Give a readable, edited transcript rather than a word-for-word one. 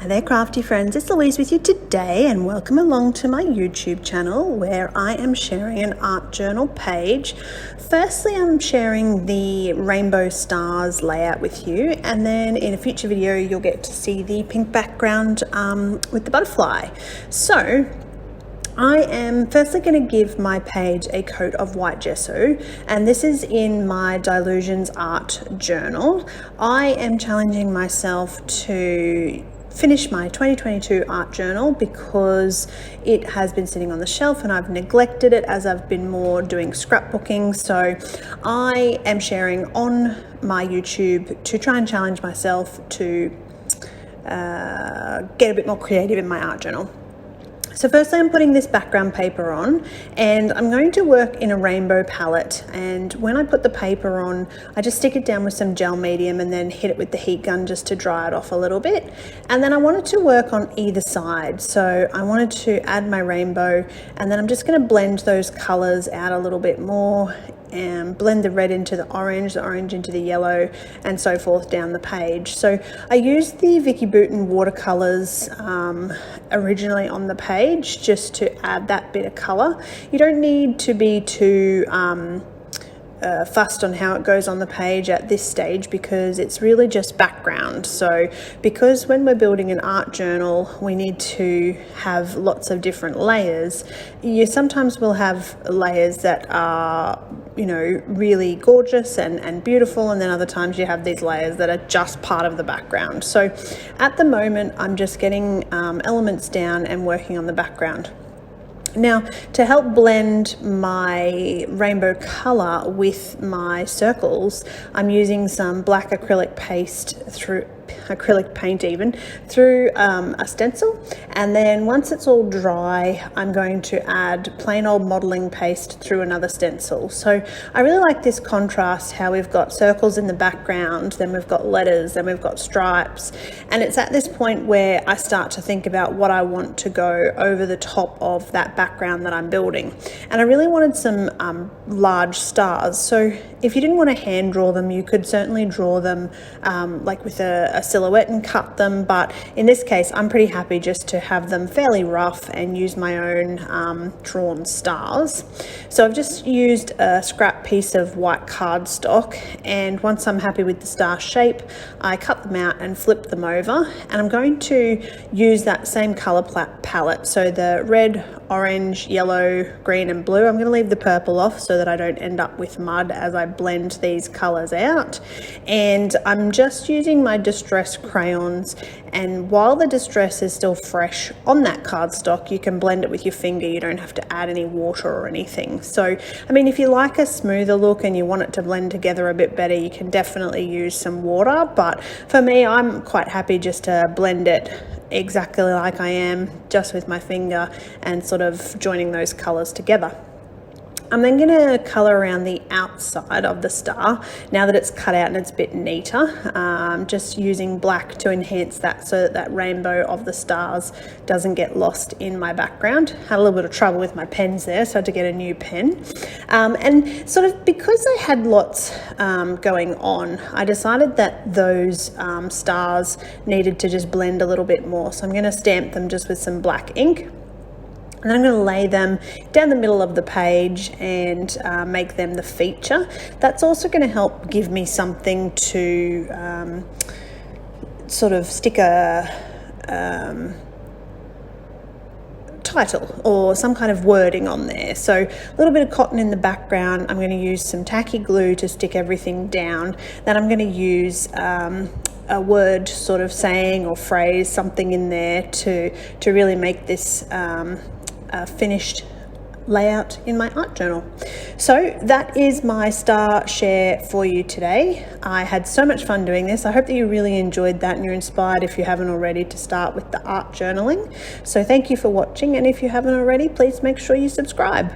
Hi there crafty friends, it's Louise with you today and welcome along to my YouTube channel where I am sharing an art journal page. Firstly, I'm sharing the rainbow stars layout with you, and then in a future video you'll get to see the pink background with the butterfly. So I am firstly going to give my page a coat of white gesso, and this is in my Dilutions art journal. I am challenging myself to finish my 2022 art journal because it has been sitting on the shelf and I've neglected it as I've been more doing scrapbooking. So I am sharing on my YouTube to try and challenge myself to get a bit more creative in my art journal. So firstly, I'm putting this background paper on, and I'm going to work in a rainbow palette. And when I put the paper on, I just stick it down with some gel medium and then hit it with the heat gun just to dry it off a little bit. And then I wanted to work on either side. So I wanted to add my rainbow, and then I'm just going to blend those colors out a little bit more and blend the red into the orange into the yellow, and so forth down the page. So I used the Vicky Bouton watercolors originally on the page just to add that bit of color. You don't need to be too fussed on how it goes on the page at this stage because it's really just background. So because when we're building an art journal we need to have lots of different layers, you sometimes will have layers that are, you know, really gorgeous and beautiful, and then other times you have these layers that are just part of the background. So at the moment I'm just getting elements down and working on the background. Now, to help blend my rainbow color with my circles, I'm using some black acrylic paint through a stencil, and then once it's all dry I'm going to add plain old modeling paste through another stencil. So I really like this contrast, how we've got circles in the background, then we've got letters, then we've got stripes, and it's at this point where I start to think about what I want to go over the top of that background that I'm building. And I really wanted some large stars, so if you didn't want to hand draw them you could certainly draw them like with a silhouette and cut them, but in this case I'm pretty happy just to have them fairly rough and use my own drawn stars. So I've just used a scrap piece of white cardstock, and once I'm happy with the star shape I cut them out and flip them over, and I'm going to use that same color palette, so the red, orange, yellow, green and blue. I'm going to leave the purple off so that I don't end up with mud as I blend these colors out, and I'm just using my distress crayons, and while the distress is still fresh on that cardstock you can blend it with your finger. You don't have to add any water or anything. So I mean, if you like a smoother look and you want it to blend together a bit better you can definitely use some water, but for me I'm quite happy just to blend it exactly like I am, just with my finger and sort of joining those colors together. I'm then going to colour around the outside of the star now that it's cut out and it's a bit neater, just using black to enhance that so that that rainbow of the stars doesn't get lost in my background. Had a little bit of trouble with my pens there, so I had to get a new pen. And sort of because I had lots going on, I decided that those stars needed to just blend a little bit more. So I'm going to stamp them just with some black ink. And then I'm going to lay them down the middle of the page and make them the feature. That's also going to help give me something to sort of stick a title or some kind of wording on there. So a little bit of cotton in the background. I'm going to use some tacky glue to stick everything down. Then I'm going to use a word sort of saying or phrase, something in there to really make this finished layout in my art journal. So that is my star share for you today. I had so much fun doing this. I hope that you really enjoyed that and you're inspired, if you haven't already, to start with the art journaling. So thank you for watching, and if you haven't already, please make sure you subscribe.